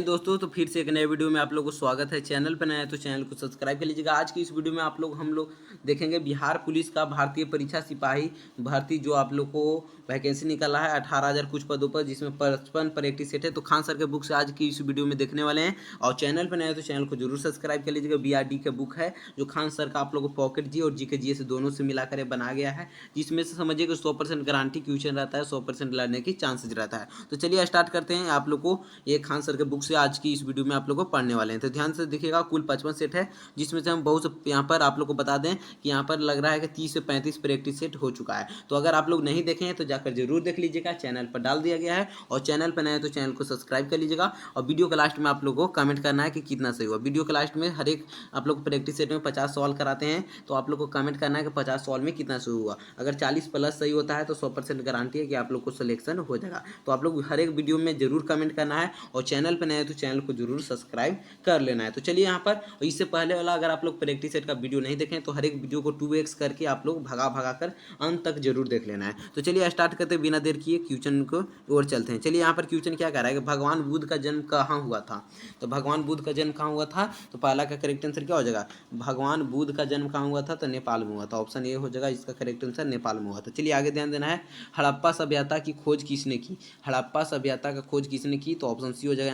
दोस्तों तो फिर से एक नए वीडियो में आप लोगों को स्वागत है। चैनल पर नया है तो चैनल को सब्सक्राइब कर लीजिएगा। आज की इस वीडियो में हम लोग देखेंगे बिहार पुलिस का भारतीय परीक्षा सिपाही भर्ती जो आप लोग को वैकेंसी निकाला है 18,000 कुछ पदों पर, जिसमें 55 प्रैक्टिस सेट है। तो खान सर के बुक से आज की इस वीडियो में देखने वाले हैं। और चैनल पर नया है तो चैनल को जरूर सब्सक्राइब कर लीजिएगा। BRD का बुक है जो खान सर का आप लोग को पॉकेट जी और GK GS दोनों से मिलाकर बना गया है, जिसमें से समझिए कि 100% गारंटी क्वेश्चन रहता है, 100% लड़ने की चांसेज रहता है। तो चलिए स्टार्ट करते हैं। आप लोग को ये खान सर के बुक से आज की इस वीडियो में आप लोग को पढ़ने वाले हैं। तो ध्यान से देखिएगा, कुल 55 सेट है, जिसमें से हम बहुत से यहाँ पर आप लोग को बता दें कि यहाँ पर लग रहा है कि 30 से 35 प्रैक्टिस सेट हो चुका है। तो अगर आप लोग नहीं देखे हैं तो जाकर जरूर देख लीजिएगा, चैनल पर डाल दिया गया है। और चैनल पर नए हैं तो चैनल को सब्सक्राइब कर लीजिएगा। और वीडियो के लास्ट में आप लोग को कमेंट करना है कि कितना सही हुआ। वीडियो के लास्ट में हर एक आप लोग प्रैक्टिस सेट में 50 सवाल कराते हैं, तो आप लोग को कमेंट करना है कि 50 सवाल में कितना सही हुआ। अगर 40 प्लस सही होता है तो 100% गारंटी है कि आप लोग को सिलेक्शन हो जाएगा। तो आप लोग हर एक वीडियो में जरूर कमेंट करना है और चैनल पर नए हैं तो चैनल को जरूर सब्सक्राइब कर लेना है। तो चलिए यहाँ पर इससे पहले वाला अगर आप लोग प्रैक्टिस सेट का वीडियो नहीं देखें तो हर एक वीडियो को 2x करके आप लोग भगा भगा कर अंत तक जरूर देख लेना है। तो चलिए स्टार्ट करते हैं बिना देर किए, क्वेश्चन को ओर चलते हैं। चलिए यहाँ पर क्वेश्चन क्या कह रहा है कि भगवान बुद्ध का जन्म कहाँ हुआ था। तो भगवान बुद्ध का जन्म कहाँ हुआ था, तो पहला का करेक्ट आंसर क्या हो जाएगा, भगवान बुद्ध का जन्म कहाँ हुआ था, तो नेपाल में हुआ था। ऑप्शन ए हो जाएगा इसका करेक्ट आंसर, नेपाल में हुआ था। चलिए आगे ध्यान देना है, हड़प्पा सभ्यता की खोज किसने की। हड़प्पा सभ्यता का खोज किसने की, तो ऑप्शन सी हो जाएगा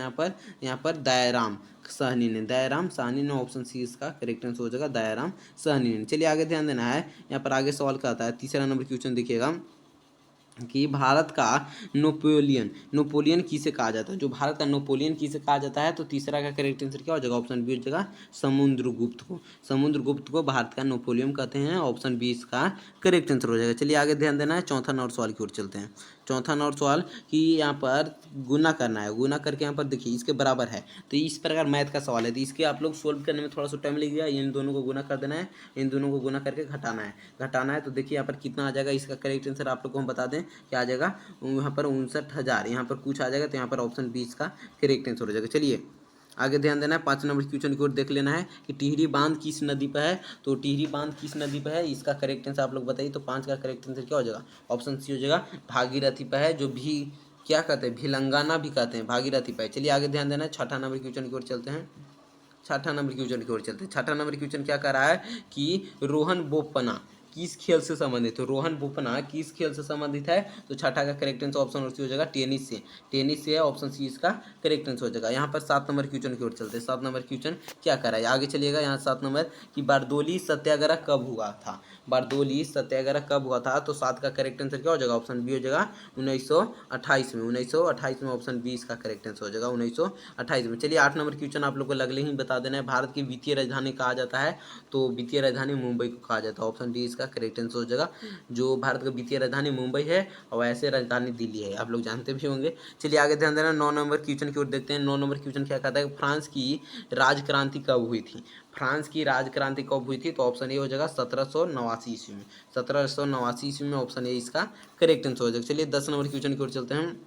यहाँ पर दयाराम साहनी ने। दयाराम साहनी ने, ऑप्शन सी इसका करेक्ट आंसर हो जाएगा, दयाराम साहनी ने। चलिए आगे ध्यान देना है, यहाँ पर आगे सवाल का आता है तीसरा नंबर क्वेश्चन देखिएगा कि भारत का नेपोलियन किसे कहा जाता है। जो भारत का नेपोलियन किसे कहा जाता है, तो तीसरा का करेक्ट आंसर क्या हो जाएगा, ऑप्शन बी हो जाएगा समुद्रगुप्त को। समुद्रगुप्त को भारत का नेपोलियन कहते हैं, ऑप्शन बी इसका करेक्ट आंसर हो जाएगा। चलिए आगे ध्यान देना है, चौथा नंबर सवाल की ओर चलते हैं। चौथा नंबर सवाल कि यहाँ पर गुना करना है, गुना करके यहाँ पर देखिए इसके बराबर है। तो इस प्रकार मैथ का सवाल है, तो इसके आप लोग सोल्व करने में थोड़ा सा टाइम लगेगा। इन दोनों को गुना कर देना है, इन दोनों को गुना करके घटाना है। तो देखिए यहाँ पर कितना आ जाएगा, इसका करेक्ट आंसर आप लोग को हम बता दें क्या आ जाएगा, यहाँ पर 59,000 यहाँ पर कुछ आ जाएगा। तो यहाँ पर ऑप्शन बी इसका करेक्ट आंसर हो जाएगा। चलिए आगे ध्यान देना है, 5 नंबर क्वेश्चन की ओर देख लेना है कि टिहरी बांध किस नदी पर है। तो टिहरी बांध किस नदी पर है, इसका करेक्ट आंसर आप लोग बताइए। तो 5 का करेक्ट आंसर क्या हो जाएगा, ऑप्शन सी हो जाएगा, भागीरथी पर है, जो भी क्या कहते हैं, भिलंगाना भी कहते हैं, भागीरथी पर है। चलिए आगे ध्यान देना है, छठा नंबर क्वेश्चन की ओर चलते हैं। छठा नंबर क्वेश्चन की ओर चलते हैं। छठा नंबर क्वेश्चन क्या कह रहा है कि रोहन बोपन्ना किस खेल से संबंधित है। रोहन बोपन्ना किस खेल से संबंधित है, तो छठा का करेक्ट आंसर ऑप्शन सी हो जाएगा, टेनिस से। टेनिस से है, ऑप्शन सी इसका करेक्ट आंसर हो जाएगा। यहाँ पर 7 नंबर क्वेश्चन की ओर चलते हैं। 7 नंबर क्वेश्चन क्या कर रहा है, आगे चलिएगा। यहाँ 7 नंबर कि बारदोली सत्याग्रह कब हुआ था। बारदोली सत्याग्रह कब हुआ था, तो 7 का करेक्ट आंसर क्या हो जाएगा, ऑप्शन बी हो जाएगा 1928 में। 1928 में, ऑप्शन बी इसका करेक्ट आंसर हो जाएगा 1928 में। चलिए 8 नंबर क्वेश्चन आप लोग को लगले ही बता देना है, भारत की वित्तीय राजधानी कहा जाता है। तो वित्तीय राजधानी मुंबई को कहा जाता है, ऑप्शन डी इसका करेक्ट आंसर हो जाएगा। जो भारत का वित्तीय राजधानी मुंबई है और ऐसे राजधानी दिल्ली है, आप लोग जानते भी होंगे। चलिए आगे ध्यान देना, 9 नंबर क्वेश्चन की ओर देखते हैं। 9 नंबर क्वेश्चन क्या कहता है, फ्रांस की राजक्रांति कब हुई थी। फ्रांस की राजक्रांति कब हुई थी, तो ऑप्शन ए हो जाएगा 1789 ईस्वी में। 1789 ईस्वी में, ऑप्शन ए इसका करेक्ट आंसर हो जाएगा। चलिए 10 नंबर क्वेश्चन की ओर चलते हैं।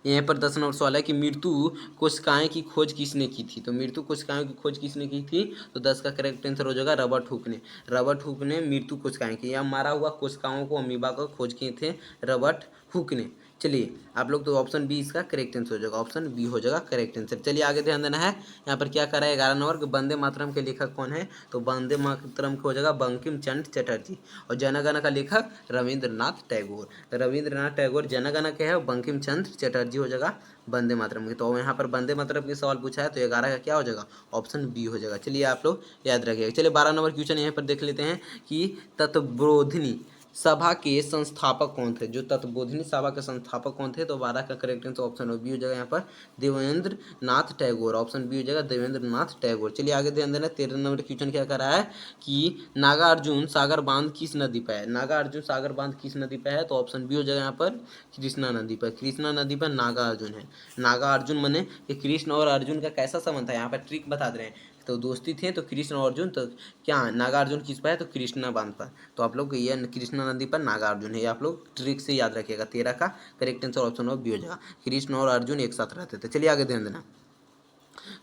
यहाँ पर 10 नंबर सवाल है कि मृत्यु कोशिकाएं की खोज किसने की थी। तो मृत्यु कोशिकाओं की खोज किसने की थी, तो 10 का करेक्ट आंसर हो जाएगा रॉबर्ट हुक ने। रॉबर्ट हुक ने मृत्यु कोशिकाएं की, या मारा हुआ कोशिकाओं को, अमीबा को खोज किए थे रॉबर्ट हुक ने। चलिए आप लोग, तो ऑप्शन बी इसका करेक्ट आंसर हो जाएगा, ऑप्शन बी हो जाएगा करेक्ट आंसर। चलिए आगे ध्यान देना है, यहाँ पर क्या कर रहा है 11 नंबर, वंदे मातरम के लेखक कौन है। तो वंदे मातरम को हो जाएगा बंकिम चंद्र चटर्जी, और जनगण का लेखक रविंद्रनाथ टैगोर। तो रविंद्रनाथ टैगोर जनगण के है, बंकिम चंद्र चटर्जी हो जाएगा वंदे मातरम के। तो यहाँ पर वंदे मातरम के सवाल पूछा है, तो 11 का क्या हो जाएगा, ऑप्शन बी हो जाएगा। चलिए आप लोग याद रखिएगा। चलिए 12 नंबर क्वेश्चन यहाँ पर देख लेते हैं कि तत्वबोधिनी सभा के संस्थापक कौन थे। जो तत्वबोधिनी सभा के संस्थापक कौन थे, तो 12 का करेक्ट आंसर ऑप्शन बी हो जाएगा यहाँ पर देवेंद्र नाथ टैगोर, ऑप्शन बी हो जाएगा देवेंद्र नाथ टैगोर। चलिए आगे ध्यान देना, 13 नंबर क्वेश्चन क्या कर रहा है कि नागार्जुन सागर बांध किस नदी पर है। नागार्जुन सागर बांध किस नदी पर है, तो ऑप्शन बी हो जाएगा यहाँ पर कृष्णा नदी पर। कृष्णा नदी पर नागार्जुन है। नागार्जुन मने कि कृष्ण और अर्जुन का कैसा संबंध था, यहाँ पर ट्रिक बता दे रहे हैं। तो दोस्ती थे तो कृष्ण और अर्जुन, तो क्या नागार्जुन किस पर है, तो कृष्णा बांध पर। तो आप लोग ये कृष्णा नदी पर नागार्जुन है, आप लोग ट्रिक से याद रखिएगा। 13 का करेक्ट आंसर ऑप्शन बी हो जाएगा, कृष्ण और अर्जुन एक साथ रहते थे। चलिए आगे ध्यान देना,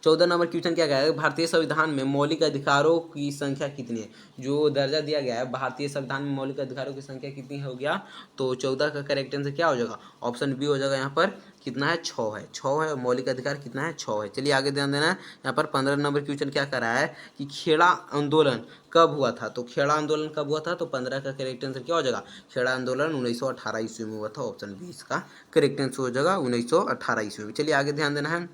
14 नंबर क्वेश्चन क्या है, भारतीय संविधान में मौलिक अधिकारों की संख्या कितनी है। जो दर्जा दिया गया है भारतीय संविधान में मौलिक अधिकारों की संख्या कितनी हो गया, तो 14 का करेक्ट आंसर क्या हो जाएगा, ऑप्शन बी हो जाएगा। यहाँ पर कितना है, 6 है, 6 है। मौलिक अधिकार कितना है, 6 है। चलिए आगे ध्यान देना है। यहाँ पर 15 नंबर क्वेश्चन क्या कर रहा है कि खेड़ा आंदोलन कब हुआ था, तो खेड़ा आंदोलन कब हुआ था, तो 15 का करेक्ट आंसर क्या हो जाएगा, खेड़ा आंदोलन 1918 ईस्वी में हुआ था। ऑप्शन बी इसका करेक्ट आंसर हो जाएगा 1918 ईस्वी में। चलिए आगे ध्यान देना है।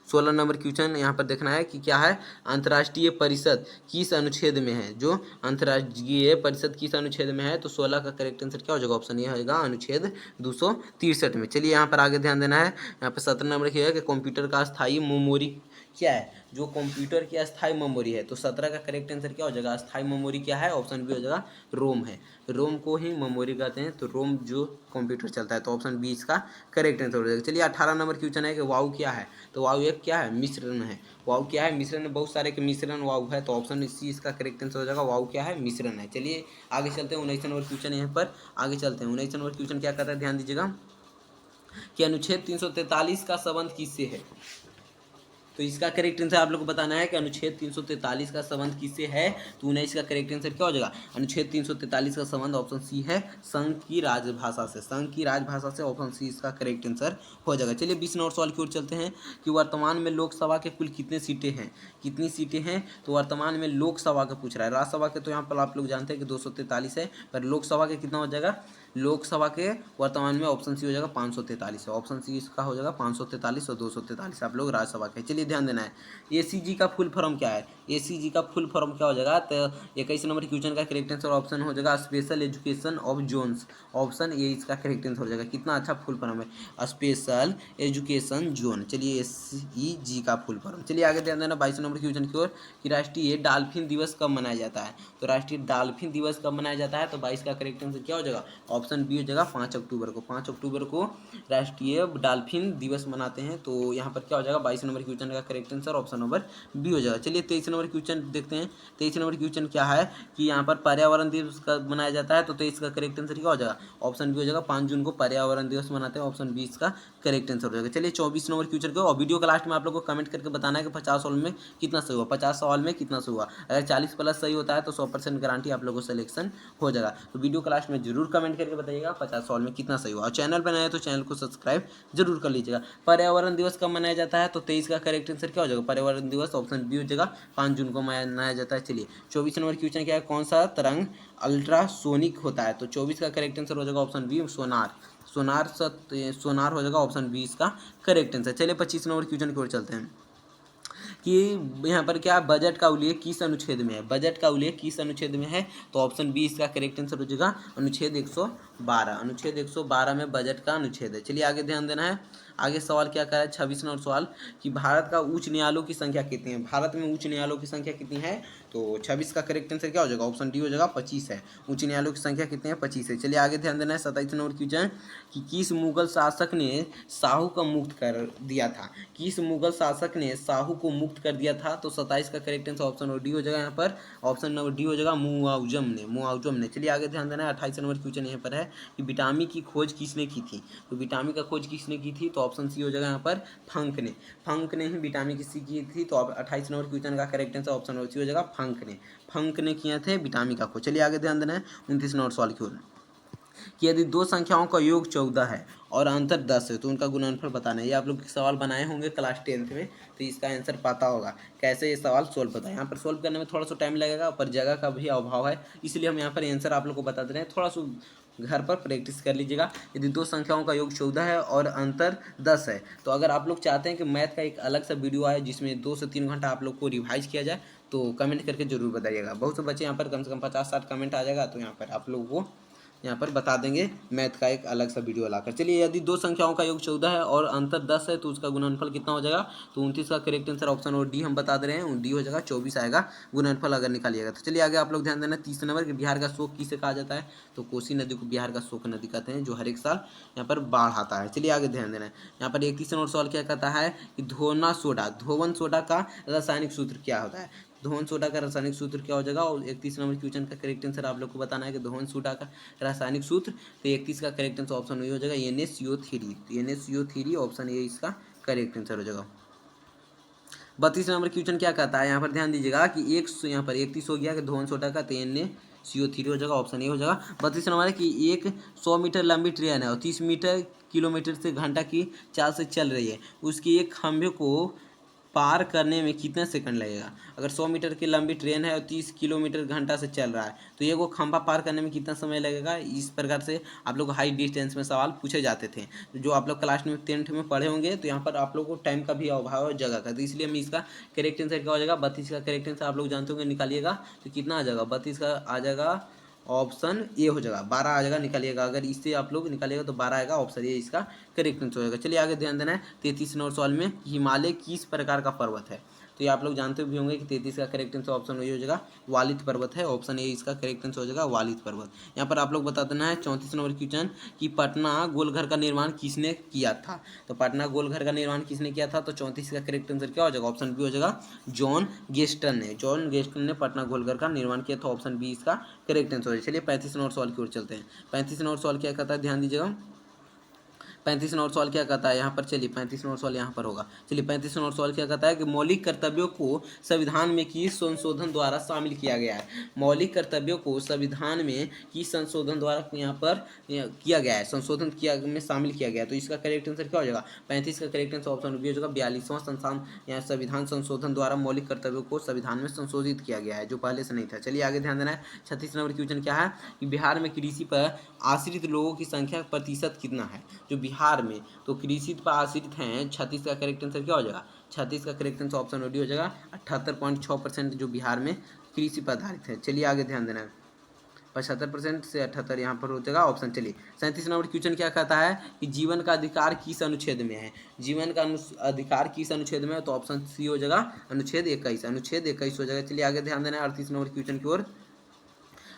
16 नंबर क्वेश्चन यहाँ पर देखना है कि क्या है, अंतर्राष्ट्रीय परिषद किस अनुच्छेद में है। जो अंतर्राष्ट्रीय परिषद किस अनुच्छेद में है, तो 16 का करेक्ट आंसर क्या हो जाएगा, ऑप्शन ये होगा अनुच्छेद 263 में। चलिए यहाँ पर आगे ध्यान देना है। यहाँ पर 17 नंबर क्या है कि कंप्यूटर का स्थायी मेमोरी क्या है, जो कंप्यूटर की अस्थायी मेमोरी है, तो 17 का करेक्ट आंसर क्या हो जाएगा, अस्थायी मेमोरी क्या है, ऑप्शन बी हो जाएगा रोम है। रोम को ही मेमोरी कहते हैं, तो रोम जो कंप्यूटर चलता है, तो ऑप्शन बी इसका करेक्ट आंसर हो जाएगा। चलिए 18 नंबर क्वेश्चन है कि वायु क्या है, तो वायु एक क्या है, मिश्रण है। वायु क्या है, मिश्रण है, बहुत सारे के मिश्रण वायु है, तो ऑप्शन सी इसका करेक्ट आंसर हो जाएगा, वायु क्या है, मिश्रण है। चलिए आगे चलते हैं। 19 नंबर क्वेश्चन यहाँ पर आगे चलते हैं। 19 नंबर क्वेश्चन क्या कहता है, ध्यान दीजिएगा कि अनुच्छेद 343 का संबंध किससे है। तो इसका करेक्ट आंसर आप लोग को बताना है कि अनुच्छेद 343 का संबंध किससे है, तो 19 का करेक्ट आंसर क्या हो जाएगा, अनुच्छेद 343 का संबंध ऑप्शन सी है संघ की राजभाषा से, संघ की राजभाषा से, ऑप्शन सी इसका करेक्ट आंसर हो जाएगा। चलिए 20 नंबर सवाल की ओर चलते हैं कि वर्तमान में लोकसभा के कुल कितने सीटें हैं, कितनी सीटें हैं, तो वर्तमान में लोकसभा का पूछ रहा है। राज्यसभा के तो यहाँ पर आप लोग जानते हैं कि 243 है, पर लोकसभा के कितना हो जाएगा, लोकसभा के वर्तमान में ऑप्शन सी हो जाएगा 543 है। ऑप्शन सी इसका हो जाएगा 543 और 243 आप लोग राज्यसभा के। चलिए ध्यान देना है। एसीजी का फुल फॉर्म क्या है, एसीजी का फुल फॉर्म क्या हो जाएगा, तो 21 नंबर क्वेश्चन का करेक्ट आंसर ऑप्शन हो जाएगा special education of Jones, option A इसका करेक्ट आंसर हो जाएगा। कितना अच्छा फुल फॉर्म है, स्पेशल एजुकेशन जोन। चलिए एसीजी का फुल फॉर्म। चलिए आगे ध्यान देना 22 नंबर क्वेश्चन की ओर कि राष्ट्रीय डॉल्फिन दिवस कब मनाया जाता है, तो राष्ट्रीय डॉल्फिन दिवस कब मनाया जाता है, तो 22 का करेक्ट आंसर क्या हो जाएगा, ऑप्शन बी हो जाएगा 5 अक्टूबर को। 5 अक्टूबर को राष्ट्रीय डॉल्फिन दिवस मनाते हैं, तो यहाँ पर क्या हो जाएगा 22 नंबर क्वेश्चन का correct answer option number B हो जाएगा। चलिए 23 नंबर क्वेश्चन देखते हैं। 23 नंबर क्वेश्चन क्या है कि यहाँ पर पर्यावरण दिवस कब मनाया जाता है, तो 23 का करेक्ट आंसर क्या हो जाएगा, ऑप्शन बी हो जाएगा 5 जून को पर्यावरण दिवस मनाते हैं, ऑप्शन बी इसका करेक्ट आंसर हो जाएगा। चलिए 24 नंबर क्वेश्चन को, और वीडियो के लास्ट में आप लोग को कमेंट करके बताना है कि 50 सवाल में कितना सही हुआ, 50 सवाल में कितना सही हुआ। अगर 40 प्लस सही होता है तो 100% गारंटी आप लोगों को सिलेक्शन हो जाएगा। तो वीडियो के लास्ट में जरूर कमेंट करके बताइएगा 50 सवाल में कितना सही हुआ, और चैनल पर नया है तो चैनल को सब्सक्राइब जरूर कर लीजिएगा। पर्यावरण दिवस कब मनाया जाता है, तो 23 का करेक्ट आंसर क्या हो जाएगा, पर्यावरण दिवस ऑप्शन बी हो जाएगा 5 जून को मनाया जाता है। चलिए 24 नंबर क्वेश्चन क्या है, कौन सा तरंग अल्ट्रासोनिक होता है, तो 24 का करेक्ट आंसर हो जाएगा ऑप्शन बी सोनार, सोनार हो जाएगा ऑप्शन बी इसका करेक्ट आंसर। चलिए 25 नंबर क्वेश्चन की ओर चलते हैं कि यहाँ पर क्या बजट का उल्लेख किस अनुच्छेद में है, बजट का उल्लेख किस अनुच्छेद में है, तो ऑप्शन बी इसका करेक्ट आंसर हो जाएगा अनुच्छेद 112, अनुच्छेद 112 में बजट का अनुच्छेद है। चलिए आगे ध्यान देना है। आगे सवाल क्या कह रहा है 26 नंबर सवाल कि भारत का उच्च न्यायालयों की संख्या कितनी है, भारत में उच्च न्यायालयों की संख्या कितनी है, तो 26 का करेक्ट आंसर क्या हो जाएगा, ऑप्शन डी हो जाएगा 25 है। उच्च न्यायालयों की संख्या कितनी है, 25 है। चलिए आगे ध्यान देना है। 27 नंबर क्वेश्चन कि किस मुगल शासक ने साहू को मुक्त कर दिया था, किस मुगल शासक ने साहू को मुक्त कर दिया था, तो 27 का करेक्ट आंसर ऑप्शन डी हो जाएगा। यहाँ पर ऑप्शन नंबर डी हो जाएगा मुआवजम ने, मुआवजम ने। चलिए आगे ध्यान देना है। 28 नंबर क्वेश्चन यहाँ पर है कि विटामिन की खोज किसने की थी, तो विटामिन का खोज किसने की थी, तो ऑप्शन सी हो जाएगा यहाँ पर फंक ने, फंक ने ही विटामिन की की थी, तो 28 नंबर क्वेश्चन का करेक्ट आंसर ऑप्शन सी हो जाएगा फंक ने किए थे विटामिन का खोज। चलिए आगे ध्यान देना है 29 नंबर सवाल की ओर कि यदि दो संख्याओं का योग 14 है और अंतर 10 है तो उनका गुणनफल बताना है। ये आप लोग सवाल बनाए होंगे क्लास 10th में, तो इसका आंसर पता होगा कैसे ये सवाल सोल्व होता है। यहाँ पर सोल्व करने में थोड़ा सा टाइम लगेगा, पर जगह का भी अभाव है, इसलिए हम यहाँ पर आंसर आप लोग को बता दे रहे हैं। थोड़ा सा घर पर प्रैक्टिस कर लीजिएगा। यदि दो संख्याओं का योग 14 है और अंतर 10 है, तो अगर आप लोग चाहते हैं कि मैथ का एक अलग सा वीडियो आए जिसमें 2 से 3 घंटा आप लोग को रिवाइज किया जाए, तो कमेंट करके जरूर बताइएगा। बहुत से बच्चे यहाँ पर कम से कम 50-60 कमेंट आ जाएगा, तो यहाँ पर आप लोगों को यहाँ पर बता देंगे मैथ का एक अलग सा वीडियो लाकर। चलिए यदि दो संख्याओं का योग 14 है और अंतर 10 है तो उसका गुणनफल कितना हो जाएगा, तो 29 का करेक्ट आंसर ऑप्शन और डी हम बता दे रहे हैं, डी हो जाएगा 24 आएगा गुणनफल अगर निकालिएगा। तो चलिए आगे आप लोग ध्यान देना। 30 नंबर कि बिहार का शोक किसे कहा जाता है, तो कोसी नदी को बिहार का शोक नदी कहते हैं, जो हर एक साल यहाँ पर बाढ़ आता है। चलिए आगे ध्यान देना है। यहाँ पर 31 नंबर सवाल क्या कहता है कि धोवन सोडा का रासायनिक सूत्र क्या होता है, धोवन सोडा का रासायनिक सूत्र क्या हो जाएगा, और 31 नंबर क्वेश्चन का करेक्ट आंसर आप लोग को बताना है कि धोवन सोडा का रासायनिक सूत्र, तो 31 का करेक्ट आंसर ऑप्शन ए हो जाएगा NaCO3, NaCO3 ऑप्शन ए इसका करेक्ट आंसर हो जाएगा। 32 नंबर क्वेश्चन क्या कहता है, यहाँ पर ध्यान दीजिएगा कि एक यहाँ पर 31 हो गया कि 2 का तो एन CO3 हो जाएगा, ऑप्शन ए हो जाएगा। 32 नंबर है कि एक 100 मीटर लंबी ट्रेन है और 30 मीटर किलोमीटर से घंटा की चाल से चल रही है, उसकी एक खंभे को पार करने में कितने सेकंड लगेगा। अगर 100 मीटर की लंबी ट्रेन है और 30 किलोमीटर घंटा से चल रहा है तो ये वो खंभा पार करने में कितना समय लगेगा। इस प्रकार से आप लोग हाई डिस्टेंस में सवाल पूछे जाते थे, जो आप लोग क्लास में 10th में पढ़े होंगे। तो यहाँ पर आप लोग को टाइम का भी अभाव है, जगह का, तो इसलिए हम इसका करेक्ट आंसर क्या हो जाएगा, 32 का करेक्ट आंसर आप लोग जानते होंगे, निकालिएगा तो कितना आ जाएगा, 32 का आ जाएगा ऑप्शन ए हो जाएगा, 12 आ जाएगा, निकालिएगा। अगर इससे आप लोग निकालिएगा तो 12 आएगा, ऑप्शन ए इसका करेक्ट आंसर हो जाएगा। चलिए आगे ध्यान देना है 33 नंबर सवाल में, हिमालय किस प्रकार का पर्वत है। तो ये आप लोग जानते भी होंगे कि 33 का करेक्ट आंसर ऑप्शन वही हो जाएगा, वालित पर्वत है, ऑप्शन ए इसका करेक्ट आंसर हो जाएगा, वालित पर्वत। यहाँ पर आप लोग बता देना है 34 नंबर क्वेश्चन कि पटना गोलघर का निर्माण किसने किया था। तो पटना गोलघर का निर्माण किसने किया था, तो 34 का करेक्ट आंसर क्या हो जाएगा, ऑप्शन बी हो जाएगा, जॉन गेस्टन ने। जॉन गेस्टन ने पटना गोलघर का निर्माण किया था, ऑप्शन बी इसका करेक्ट आंसर हो जाएगा। चलिए 35 नंबर सवाल की ओर चलते हैं। 35 नंबर सवाल क्या कहता है, ध्यान दीजिएगा। 35 नंबर सवाल क्या कहता है यहाँ पर, चलिए 35 नंबर सवाल यहाँ पर होगा। चलिए 35 नंबर सवाल क्या कहता है कि मौलिक कर्तव्यों को संविधान में किस संशोधन द्वारा शामिल किया गया है। मौलिक कर्तव्यों को संविधान में किस संशोधन द्वारा यहाँ पर किया गया है, संशोधन किया में शामिल किया गया है। तो इसका करेक्ट आंसर क्या हो जाएगा, 35 का करेक्ट आंसर ऑप्शन बी हो जाएगा, 42वां संविधान संशोधन द्वारा मौलिक कर्तव्यों को संविधान में संशोधित किया गया है, जो पहले से नहीं था। चलिए आगे ध्यान देना है। 36 नंबर क्वेश्चन क्या है कि बिहार में कृषि पर आश्रित लोगों की संख्या प्रतिशत कितना है। जो बिहार में तो कृषि पर आश्रित हैं, 36 का करेक्ट आंसर क्या हो जाएगा, 36 का करेक्ट आंसर ऑप्शन डी हो जाएगा, 78.6% जो बिहार में कृषि पर आधारित है। चलिए आगे ध्यान देना है, 75% से 78 यहाँ पर हो जाएगा ऑप्शन। चलिए 37 नंबर क्वेश्चन क्या कहता है कि जीवन का अधिकार किस अनुच्छेद में है। जीवन का अधिकार किस अनुच्छेद में है, तो ऑप्शन सी हो जाएगा, अनुच्छेद 21, अनुच्छेद 21 हो जाएगा। चलिए आगे ध्यान देना है 38 नंबर क्वेश्चन की ओर।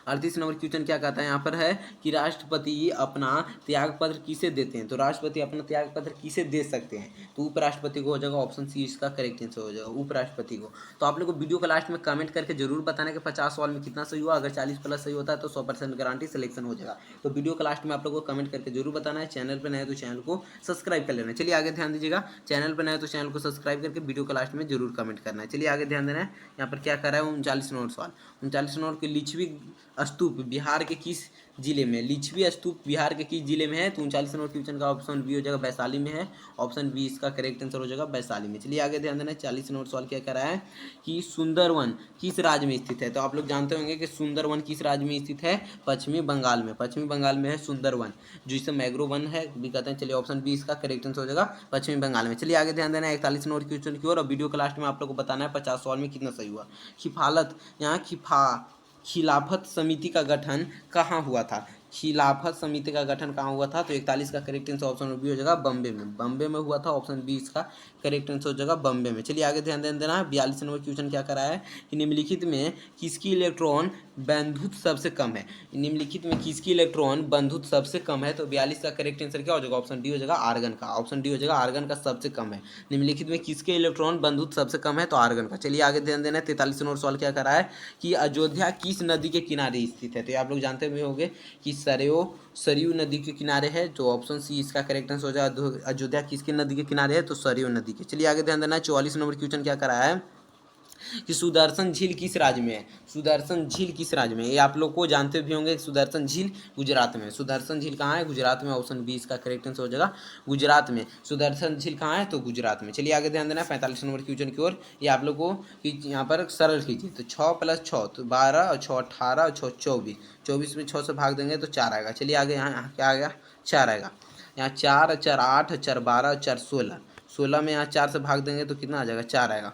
38 नंबर क्वेश्चन क्या कहता है यहाँ पर है कि राष्ट्रपति अपना त्याग पत्र किसे देते हैं। तो राष्ट्रपति अपना त्याग पत्र किसे दे सकते हैं, तो उपराष्ट्रपति को हो जाएगा, ऑप्शन सी इसका करेक्ट आंसर हो जाएगा, उपराष्ट्रपति को। तो आप लोग को वीडियो के लास्ट में कमेंट करके जरूर बताना कि 50 सवाल में कितना सही हुआ। अगर 40 प्लस सही होता है तो 100% गारंटी सिलेक्शन हो जाएगा। तो वीडियो के लास्ट में आप लोग को कमेंट करके जरूर बताना है। चैनल पर नए तो चैनल को सब्सक्राइब कर लेना है। चलिए आगे ध्यान दीजिएगा, चैनल पर नए तो चैनल को सब्सक्राइब करके वीडियो के लास्ट में जरूर कमेंट करना है। चलिए आगे ध्यान देना है, यहाँ पर क्या कर रहा है 39 नंबर सवाल। 39 नंबर के लिच्छवी स्तूप बिहार के किस जिले में, लिच्छवी स्तूप बिहार के किस जिले में है। तो 39 नंबर क्वेश्चन का ऑप्शन बी हो जाएगा, वैशाली में है, ऑप्शन बी इसका करेक्ट आंसर हो जाएगा, वैशाली में। चलिए आगे ध्यान देना है 40 नंबर सवाल क्या कर रहा है कि सुंदरवन किस राज्य में स्थित है। तो आप लोग जानते होंगे कि सुंदरवन किस राज्य में स्थित है, पश्चिमी बंगाल में, पश्चिमी बंगाल में है सुंदरवन, जो इसे मैग्रो वन है भी कहते हैं। चलिए ऑप्शन बी इसका करेक्ट आंसर हो जाएगा, पश्चिमी बंगाल में। चलिए आगे ध्यान देना है 41 नंबर क्वेश्चन की ओर, और वीडियो के लास्ट में आप लोग को बताना है 50 सवाल में कितना सही हुआ। खिफालत यहाँ खिलाफत समिति का गठन कहाँ हुआ था। खिलाफत समिति का गठन कहाँ हुआ था, तो 41 का करेक्ट आंसर ऑप्शन बी हो जाएगा, बम्बे में, बम्बे में हुआ था, ऑप्शन बी इसका करेक्ट आंसर हो जाएगा, बम्बे में। चलिए आगे ध्यान देना है 42 नंबर क्वेश्चन क्या करा है कि निम्नलिखित में किसकी इलेक्ट्रॉन बंधुत्व सबसे कम है। निम्नलिखित में किसकी इलेक्ट्रॉन बंधुत्व सबसे कम है, तो 42 का करेक्ट आंसर क्या हो जाएगा, ऑप्शन डी हो जाएगा, आर्गन का, ऑप्शन डी हो जाएगा, आर्गन का सबसे कम है। निम्नलिखित में किसके इलेक्ट्रॉन बंधुत्व सबसे कम है, तो आर्गन का। चलिए आगे ध्यान देना है 43 नंबर सवाल क्या करा है कि अयोध्या किस नदी के किनारे स्थित है। तो आप लोग जानते हुए होंगे कि सरयू नदी के किनारे है, तो ऑप्शन सी इसका करेक्ट आंसर हो जाएगा, अयोध्या किसके नदी के किनारे है, तो सरयू नदी के। चलिए आगे ध्यान देना है 44 नंबर क्वेश्चन क्या करा है कि सुदर्शन झील किस राज्य में है। सुदर्शन झील किस राज्य में है, ये आप लोग को जानते भी होंगे कि सुदर्शन झील गुजरात में। सुदर्शन झील कहाँ है, गुजरात में, ऑप्शन बी इसका करेक्ट आंसर हो जाएगा, गुजरात में। सुदर्शन झील कहाँ है, तो गुजरात में। चलिए आगे ध्यान देना 45 नंबर क्वेश्चन की ओर। ये आप लोग को कि यहाँ पर सरल कीजिए, तो 6 + 6 तो 12 और 6 18 और 6 24, 24 में 6 से भाग देंगे तो 4 आएगा। चलिए आगे यहाँ क्या आएगा, 4 आएगा। यहाँ 4 4 8 4 12 4 16, 16 में यहाँ 4 से भाग देंगे तो कितना आ जाएगा, 4 आएगा।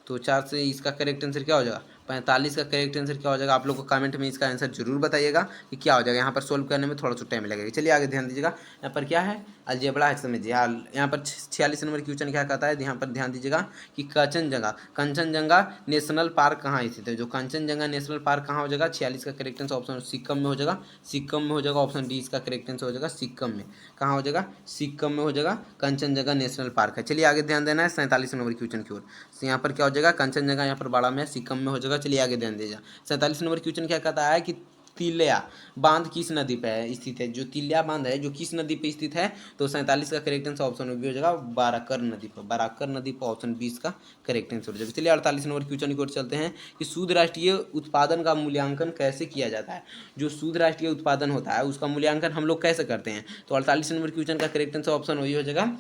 तो 4 से इसका करेक्ट आंसर क्या हो जाएगा, 45 का करेक्ट आंसर क्या हो जाएगा। आप लोग को कमेंट में इसका आंसर जरूर बताइएगा कि क्या हो जाएगा। यहाँ पर सोल्व करने में थोड़ा सा टाइम लगेगा। चलिए आगे ध्यान दीजिएगा, यहाँ पर क्या है, अलजेब्रा है, समझिए। यहाँ पर 46 नंबर क्वेश्चन क्या कहता है, यहाँ पर ध्यान दीजिएगा कि कंचनजंगा नेशनल पार्क कहाँ स्थित है। जो कंचनजंगा नेशनल पार्क कहाँ हो जाएगा, 46 का करेक्ट आंसर ऑप्शन सिक्किम में हो जाएगा, सिक्किम में हो जाएगा, ऑप्शन डी इसका करेक्ट आंसर हो जाएगा, सिक्किम में। कहाँ हो जाएगा, सिक्किम में हो जाएगा, कंचनजंगा नेशनल पार्क है। चलिए आगे ध्यान देना है 47 नंबर क्वेश्चन की ओर। यहाँ पर क्या हो जाएगा, कंचनजंगा यहाँ पर बड़ा में, सिक्किम में हो जाएगा। चलिए आगे ध्यान दीजिएगा 47 नंबर क्वेश्चन क्या कहता है कि तिल्या बांध किस नदी पे स्थित है? जो तिल्या बांध है जो किस नदी पे स्थित है? तो 47 का करेक्ट आंसर ऑप्शन बी हो जाएगा, बाराकर नदी पर। बाराकर नदी पर ऑप्शन 20 का करेक्ट आंसर हो जाएगा। चलिए 48 नंबर क्वेश्चन की ओर चलते हैं कि शुद्ध राष्ट्रीय उत्पादन का मूल्यांकन कैसे किया जाता है? जो शुद्ध राष्ट्रीय उत्पादन होता है उसका मूल्यांकन हम लोग कैसे करते हैं? तो 48 नंबर क्वेश्चन का करेक्ट आंसर ऑप्शन वही हो जाएगा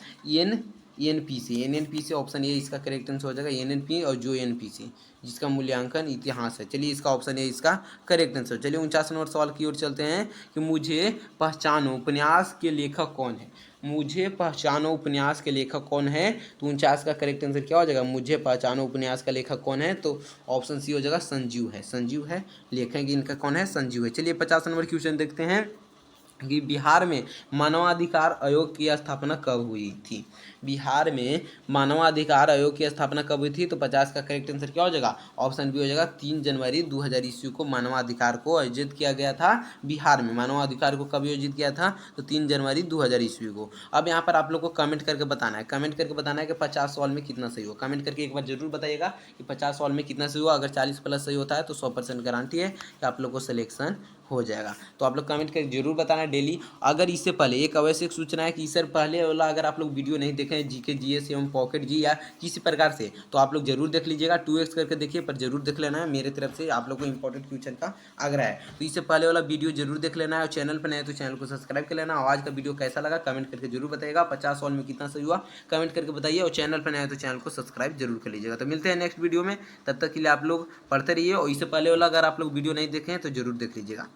एनएनपी से ऑप्शन ए इसका करेक्ट आंसर हो जाएगा। एनएनपी और जो एनपीसी जिसका मूल्यांकन इतिहास है। चलिए इसका ऑप्शन ए इसका करेक्ट आंसर। चलिए 49 नंबर सवाल की ओर चलते हैं कि मुझे पहचानो उपन्यास के लेखक कौन है? मुझे पहचानो उपन्यास के लेखक कौन है? तो 49 का करेक्ट आंसर क्या हो जाएगा? मुझे पहचानो उपन्यास का लेखक कौन है? तो ऑप्शन सी हो जाएगा, संजीव है। संजीव है लेखक इनका कौन है? संजीव है। चलिए 50 नंबर क्वेश्चन देखते हैं कि बिहार में मानवाधिकार आयोग की स्थापना कब हुई थी? बिहार में मानवाधिकार आयोग की स्थापना कब हुई थी? तो 50 का करेक्ट आंसर क्या हो जाएगा? ऑप्शन बी हो जाएगा, 3 जनवरी 2000 ईस्वी को मानवाधिकार को आयोजित किया गया था बिहार में। मानवाधिकार को कब आयोजित किया था? तो 3 जनवरी 2000 ईस्वी को। अब यहाँ पर आप लोग को कमेंट करके बताना है, कमेंट करके बताना है कि 50 सवाल में कितना सही हो। कमेंट करके एक बार जरूर बताइएगा कि 50 सवाल में कितना सही हुआ। अगर 40 प्लस सही होता है तो 100% गारंटी है कि आप लोग को सिलेक्शन हो जाएगा। तो आप लोग कमेंट करके जरूर बताना डेली। अगर इससे पहले एक आवश्यक सूचना है कि इससे पहले वाला अगर आप लोग वीडियो नहीं देखें जीके जीएस एवं पॉकेट जी या किसी प्रकार से, तो आप लोग जरूर देख लीजिएगा। 2x करके देखिए, पर जरूर देख लेना है। मेरे तरफ से आप लोग को इंपॉर्टेंट क्वेश्चन का आग्रह है। तो इससे पहले वाला वीडियो जरूर देख लेना है और चैनल पर नए तो चैनल को सब्सक्राइब कर लेना। आज का वीडियो कैसा लगा कमेंट करके जरूर बताइएगा। 50 सवाल में कितना सही हुआ कमेंट करके बताइए और चैनल पर नए तो चैनल को सब्सक्राइब जरूर कर लीजिएगा। तो मिलते हैं नेक्स्ट वीडियो में, तब तक के लिए आप लोग पढ़ते रहिए। और इससे पहले वाला अगर आप लोग वीडियो नहीं देखें तो जरूर देख लीजिएगा।